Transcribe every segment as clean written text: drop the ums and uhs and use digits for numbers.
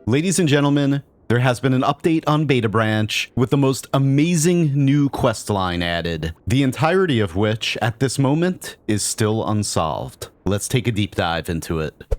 Ladies and gentlemen, there has been an update on Beta Branch with the most amazing new questline added, the entirety of which, at this moment, is still unsolved. Let's take a deep dive into it.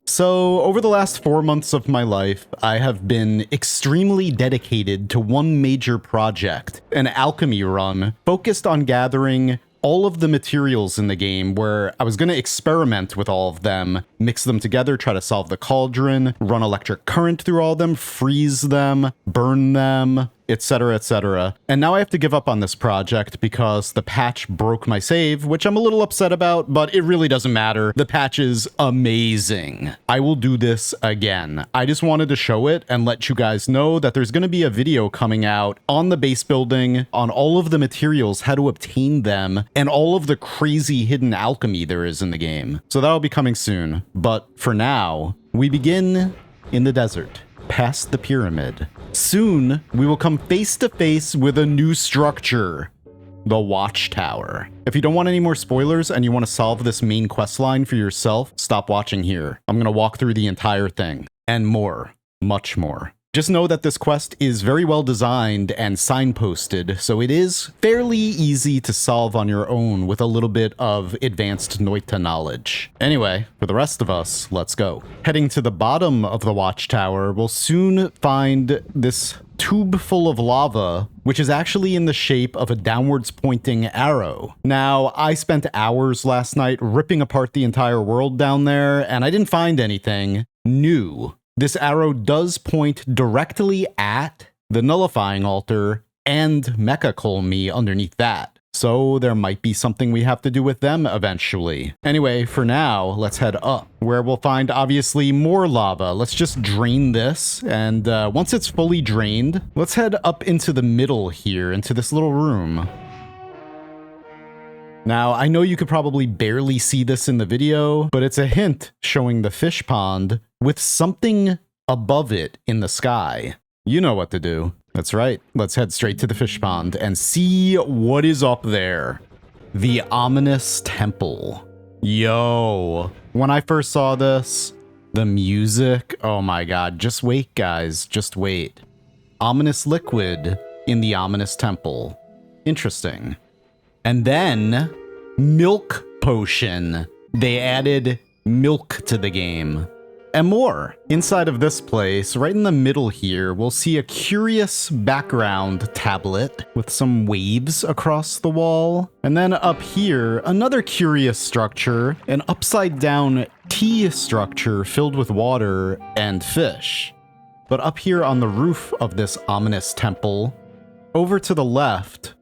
So, over the last 4 months of my life, I have been extremely dedicated to one major project, an alchemy run, focused on gathering all of the materials in the game, where I was going to experiment with all of them, mix them together, try to solve the cauldron, run electric current through all of them, freeze them, burn them, etc, etc. And now I have to give up on this project because the patch broke my save, which I'm a little upset about, but it really doesn't matter. The patch is amazing. I will do this again. I just wanted to show it and let you guys know that there's going to be a video coming out on the base building, on all of the materials, how to obtain them, and all of the crazy hidden alchemy there is in the game. So that'll be coming soon. But for now, we begin in the desert, past the pyramid. Soon, we will come face to face with a new structure, the Watchtower. If you don't want any more spoilers and you want to solve this main questline for yourself, stop watching here. I'm going to walk through the entire thing, and more, much more. Just know that this quest is very well designed and signposted, so it is fairly easy to solve on your own with a little bit of advanced Noita knowledge. Anyway, for the rest of us, let's go. Heading to the bottom of the Watchtower, we'll soon find this tube full of lava, which is actually in the shape of a downwards pointing arrow. Now, I spent hours last night ripping apart the entire world down there, and I didn't find anything new. This arrow does point directly at the nullifying altar and Mecha Colmy underneath that. So there might be something we have to do with them eventually. Anyway, for now, let's head up, where we'll find obviously more lava. Let's just drain this, and once it's fully drained, let's head up into the middle here, into this little room. Now, I know you could probably barely see this in the video, but it's a hint showing the fish pond with something above it in the sky. You know what to do. That's right. Let's head straight to the fish pond and see what is up there. The ominous temple. Yo. When I first saw this, the music, oh my god, just wait, guys, just wait. Ominous liquid in the ominous temple. Interesting. And then, milk potion. They added milk to the game. And more. Inside of this place, right in the middle here, we'll see a curious background tablet with some waves across the wall. And then up here, another curious structure, an upside down T structure filled with water and fish. But up here on the roof of this ominous temple, over to the left,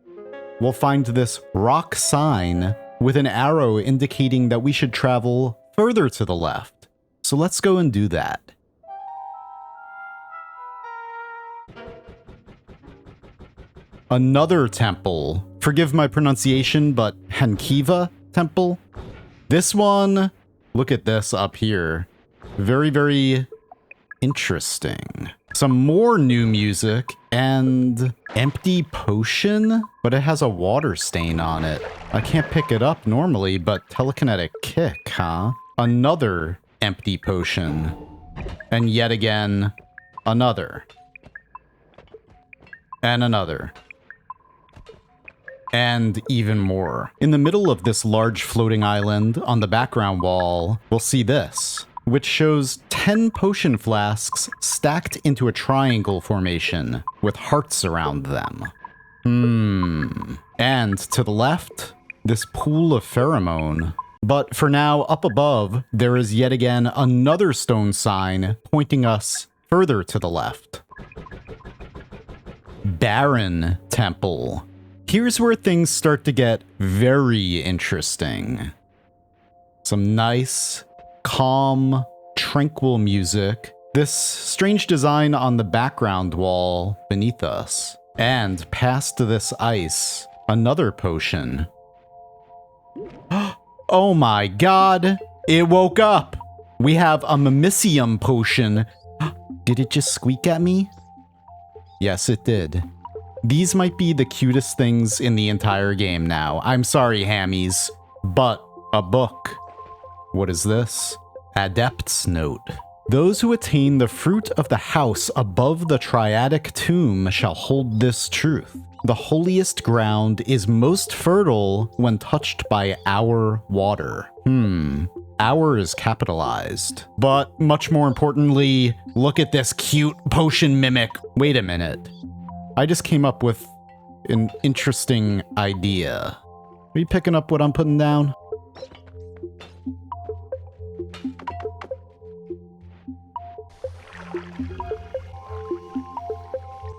we'll find this rock sign with an arrow indicating that we should travel further to the left. So let's go and do that. Another temple. Forgive my pronunciation, but Henkiva temple? This one, look at this up here. Very, very interesting. Some more new music and empty potion, but it has a water stain on it. I can't pick it up normally, but telekinetic kick, huh? Another empty potion. And yet again, another. And another. And even more. In the middle of this large floating island, on the background wall, we'll see this, which shows 10 potion flasks stacked into a triangle formation with hearts around them. And to the left, this pool of pheromone. But for now, up above, there is yet again another stone sign pointing us further to the left. Barren Temple. Here's where things start to get very interesting. Some nice, calm, tranquil music. This strange design on the background wall beneath us. And past this ice, another potion. Oh my god! It woke up! We have a Mimicium potion. Did it just squeak at me? Yes, it did. These might be the cutest things in the entire game now. I'm sorry, hammies, but a book. What is this? Adept's Note. Those who attain the fruit of the house above the triadic tomb shall hold this truth. The holiest ground is most fertile when touched by our water. Our is capitalized. But much more importantly, look at this cute potion mimic. Wait a minute. I just came up with an interesting idea. Are you picking up what I'm putting down?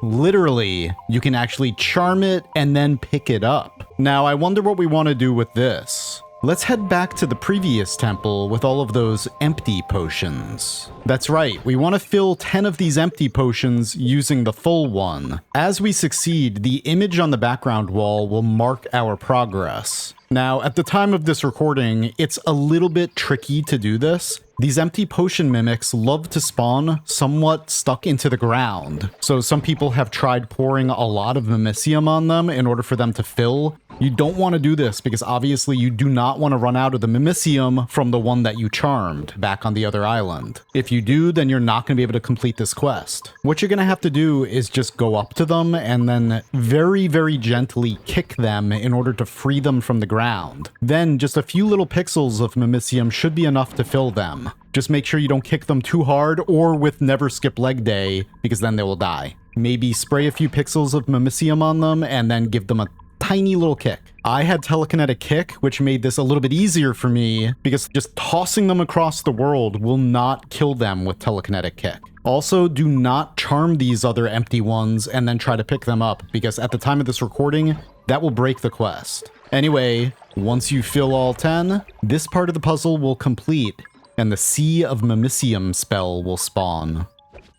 Literally, you can actually charm it and then pick it up. Now, I wonder what we want to do with this. Let's head back to the previous temple with all of those empty potions. That's right, we want to fill 10 of these empty potions using the full one. As we succeed, the image on the background wall will mark our progress. Now, at the time of this recording, it's a little bit tricky to do this. These empty potion mimics love to spawn somewhat stuck into the ground. So some people have tried pouring a lot of mimicium on them in order for them to fill. You don't want to do this because obviously you do not want to run out of the mimicium from the one that you charmed back on the other island. If you do, then you're not going to be able to complete this quest. What you're going to have to do is just go up to them and then very, very gently kick them in order to free them from the ground. Then just a few little pixels of mimicium should be enough to fill them. Just make sure you don't kick them too hard or with never skip leg day, because then they will die. Maybe spray a few pixels of mimicium on them and then give them a tiny little kick. I had telekinetic kick, which made this a little bit easier for me because just tossing them across the world will not kill them with telekinetic kick. Also, do not charm these other empty ones and then try to pick them up, because at the time of this recording, that will break the quest. Anyway, once you fill all 10, this part of the puzzle will complete, and the Sea of Mimicium spell will spawn.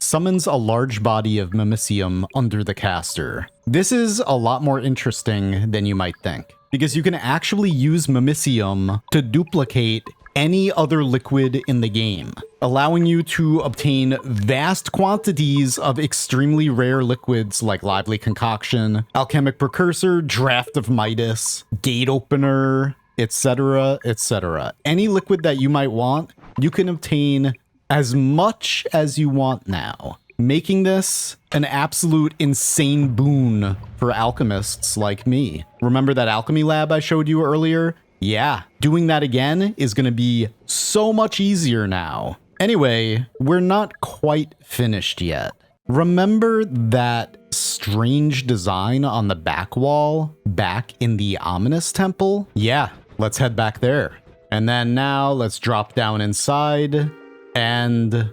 Summons a large body of mimicium under the caster. This is a lot more interesting than you might think, because you can actually use mimicium to duplicate any other liquid in the game, allowing you to obtain vast quantities of extremely rare liquids like Lively Concoction, Alchemic Precursor, Draft of Midas, Gate Opener, etc., etc. Any liquid that you might want, you can obtain as much as you want now, making this an absolute insane boon for alchemists like me. Remember that alchemy lab I showed you earlier? Yeah, doing that again is going to be so much easier now. Anyway, we're not quite finished yet. Remember that strange design on the back wall back in the Ominous Temple? Yeah, let's head back there. And then now let's drop down inside. And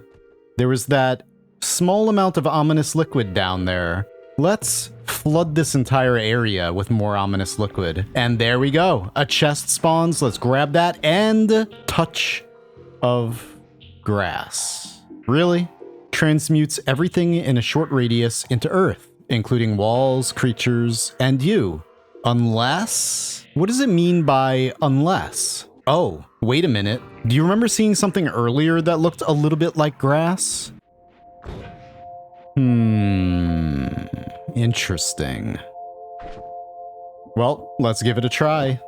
there was that small amount of ominous liquid down there. Let's flood this entire area with more ominous liquid. And there we go. A chest spawns. Let's grab that. And touch of grass. Really? Transmutes everything in a short radius into earth, including walls, creatures, and you. Unless? What does it mean by unless? Oh, wait a minute. Do you remember seeing something earlier that looked a little bit like grass? Interesting. Well, let's give it a try.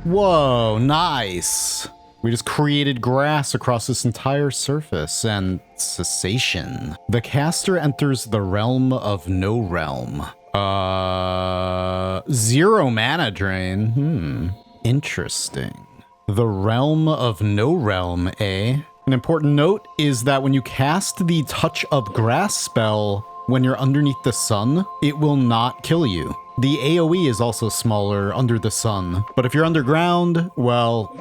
Whoa, nice. We just created grass across this entire surface, and cessation. The caster enters the realm of no realm. 0 mana drain. Interesting. The realm of no realm, eh? An important note is that when you cast the Touch of Grass spell when you're underneath the sun, it will not kill you. The AoE is also smaller under the sun, but if you're underground, well,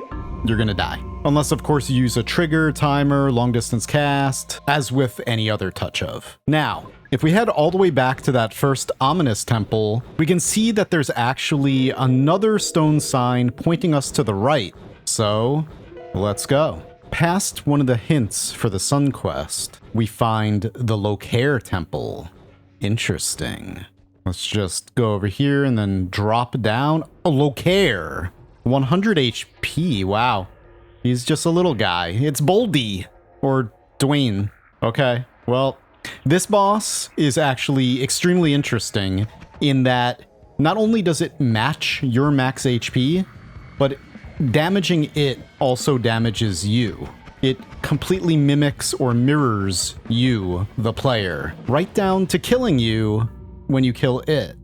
you're gonna die. Unless, of course, you use a trigger, timer, long distance cast, as with any other touch of. Now, if we head all the way back to that first ominous temple, we can see that there's actually another stone sign pointing us to the right. So, let's go. Past one of the hints for the Sun Quest, we find the Loair Temple. Interesting. Let's just go over here and then drop down. A Loair. 100 HP, wow. He's just a little guy. It's Boldy. Or Dwayne. Okay, well, this boss is actually extremely interesting in that not only does it match your max HP, but damaging it also damages you. It completely mimics or mirrors you, the player, right down to killing you when you kill it.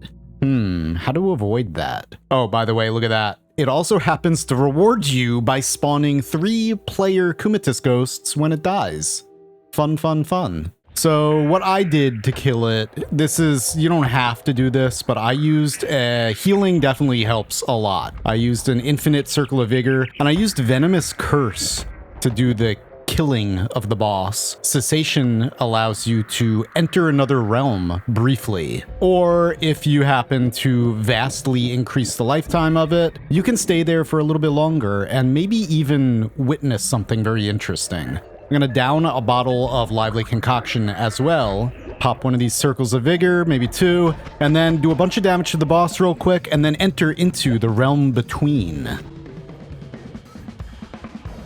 How to avoid that? Oh, by the way, look at that. It also happens to reward you by spawning 3 player Kumatis ghosts when it dies. Fun, fun, fun. So what I did to kill it, this is, you don't have to do this, but I used, healing definitely helps a lot. I used an infinite circle of vigor, and I used venomous curse to do the killing of the boss. Cessation allows you to enter another realm briefly, or if you happen to vastly increase the lifetime of it, you can stay there for a little bit longer and maybe even witness something very interesting. I'm gonna down a bottle of lively concoction as well, pop one of these circles of vigor, maybe 2, and then do a bunch of damage to the boss real quick, and then enter into the realm between.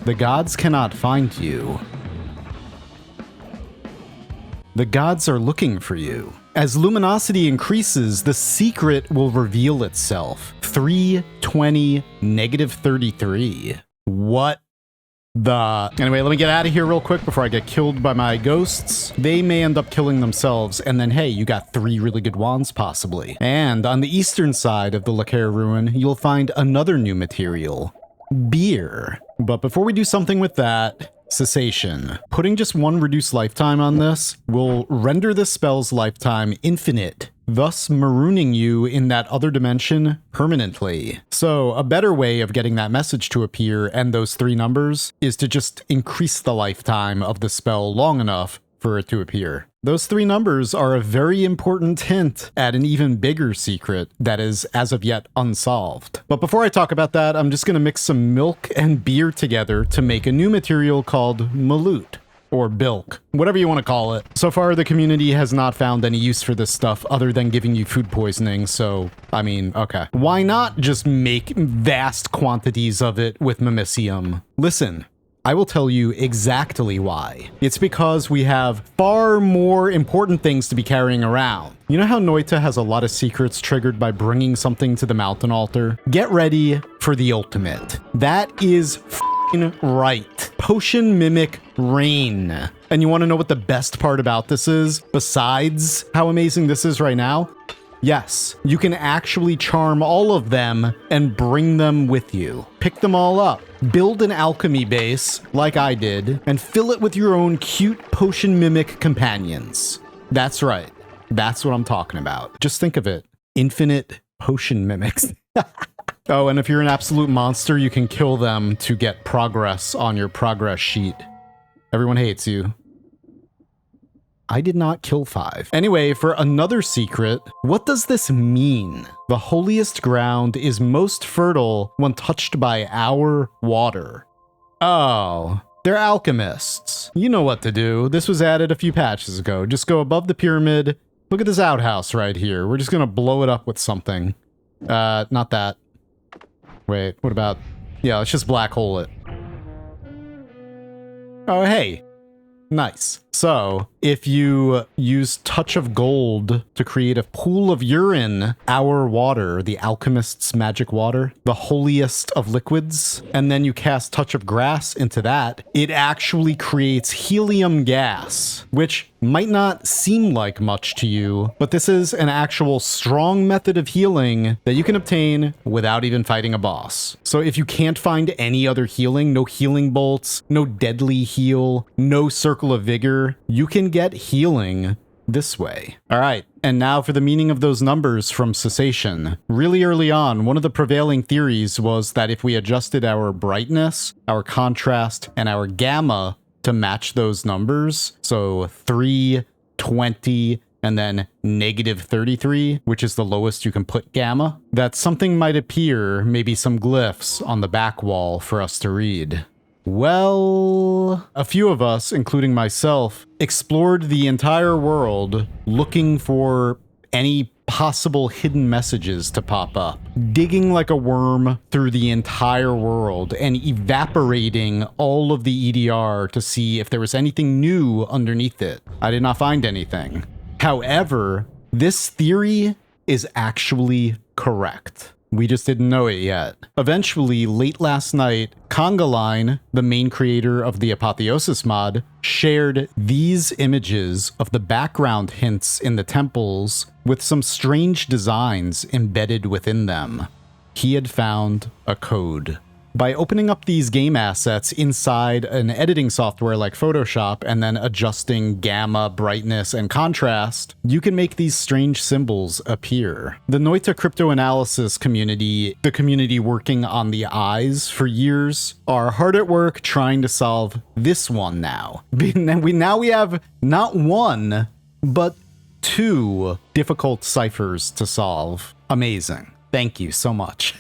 The gods cannot find you. The gods are looking for you. As luminosity increases, the secret will reveal itself. 320 -33. What the... Anyway, let me get out of here real quick before I get killed by my ghosts. They may end up killing themselves, and then hey, you got 3 really good wands possibly. And on the eastern side of the Loair ruin, you'll find another new material. Beer. But before we do something with that, Cessation. Putting just 1 reduced lifetime on this will render the spell's lifetime infinite, thus marooning you in that other dimension permanently. So a better way of getting that message to appear and those 3 numbers is to just increase the lifetime of the spell long enough for it to appear. Those 3 numbers are a very important hint at an even bigger secret that is as of yet unsolved. But before I talk about that, I'm just going to mix some milk and beer together to make a new material called Maloot, or bilk, whatever you want to call it. So far, the community has not found any use for this stuff other than giving you food poisoning, so, I mean, okay. Why not just make vast quantities of it with Mimicium? Listen. I will tell you exactly why. It's because we have far more important things to be carrying around. You know how Noita has a lot of secrets triggered by bringing something to the mountain altar? Get ready for the ultimate. That is f***ing right. Potion Mimic Rain. And you want to know what the best part about this is, besides how amazing this is right now? Yes, you can actually charm all of them and bring them with you. Pick them all up, build an alchemy base, like I did, and fill it with your own cute potion mimic companions. That's right. That's what I'm talking about. Just think of it. Infinite potion mimics. Oh, and if you're an absolute monster, you can kill them to get progress on your progress sheet. Everyone hates you. I did not kill 5. Anyway, for another secret, what does this mean? The holiest ground is most fertile when touched by our water. Oh, they're alchemists. You know what to do. This was added a few patches ago. Just go above the pyramid. Look at this outhouse right here. We're just gonna blow it up with something. Not that. Wait, what about... Yeah, let's just black hole it. Oh, hey. Nice. So, if you use Touch of Gold to create a pool of urine, our water, the alchemist's magic water, the holiest of liquids, and then you cast Touch of Grass into that, it actually creates helium gas, which might not seem like much to you, but this is an actual strong method of healing that you can obtain without even fighting a boss. So if you can't find any other healing, no healing bolts, no deadly heal, no circle of vigor, you can get healing this way. All right, and now for the meaning of those numbers from Cessation. Really early on, one of the prevailing theories was that if we adjusted our brightness, our contrast, and our gamma to match those numbers, so 3, 20, and then -33, which is the lowest you can put gamma, that something might appear, maybe some glyphs on the back wall for us to read. Well, a few of us, including myself, explored the entire world looking for any possible hidden messages to pop up, digging like a worm through the entire world and evaporating all of the EDR to see if there was anything new underneath it. I did not find anything. However, this theory is actually correct. We just didn't know it yet. Eventually, late last night, Congaline, the main creator of the Apotheosis mod, shared these images of the background hints in the temples with some strange designs embedded within them. He had found a code. By opening up these game assets inside an editing software like Photoshop and then adjusting gamma, brightness, and contrast, you can make these strange symbols appear. The Noita cryptoanalysis community, the community working on the eyes for years, are hard at work trying to solve this one now. Now we have not one, but 2 difficult ciphers to solve. Amazing. Thank you so much.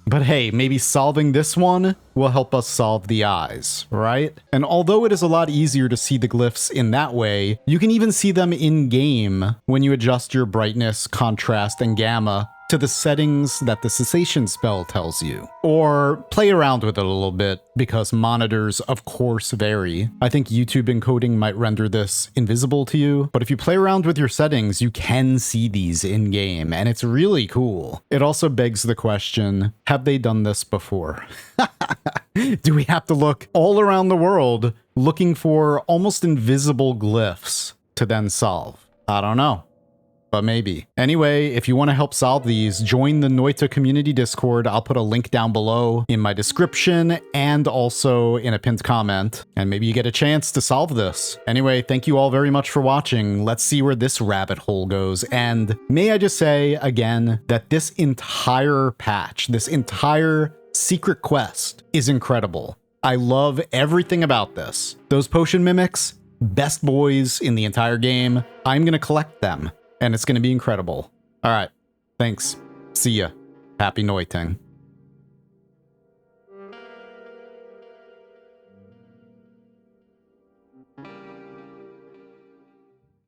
But hey, maybe solving this one will help us solve the eyes, right? And although it is a lot easier to see the glyphs in that way, you can even see them in-game when you adjust your brightness, contrast, and gamma to the settings that the Cessation spell tells you. Or play around with it a little bit, because monitors of course vary. I think YouTube encoding might render this invisible to you, but if you play around with your settings, you can see these in-game, and it's really cool. It also begs the question, have they done this before? Do we have to look all around the world looking for almost invisible glyphs to then solve? I don't know. But maybe. Anyway, if you want to help solve these, join the Noita community Discord. I'll put a link down below in my description and also in a pinned comment, and maybe you get a chance to solve this. Anyway, thank you all very much for watching. Let's see where this rabbit hole goes. And may I just say again that this entire patch, this entire secret quest is incredible. I love everything about this. Those potion mimics, best boys in the entire game. I'm gonna collect them. And it's going to be incredible. All right. Thanks. See ya. Happy noiting.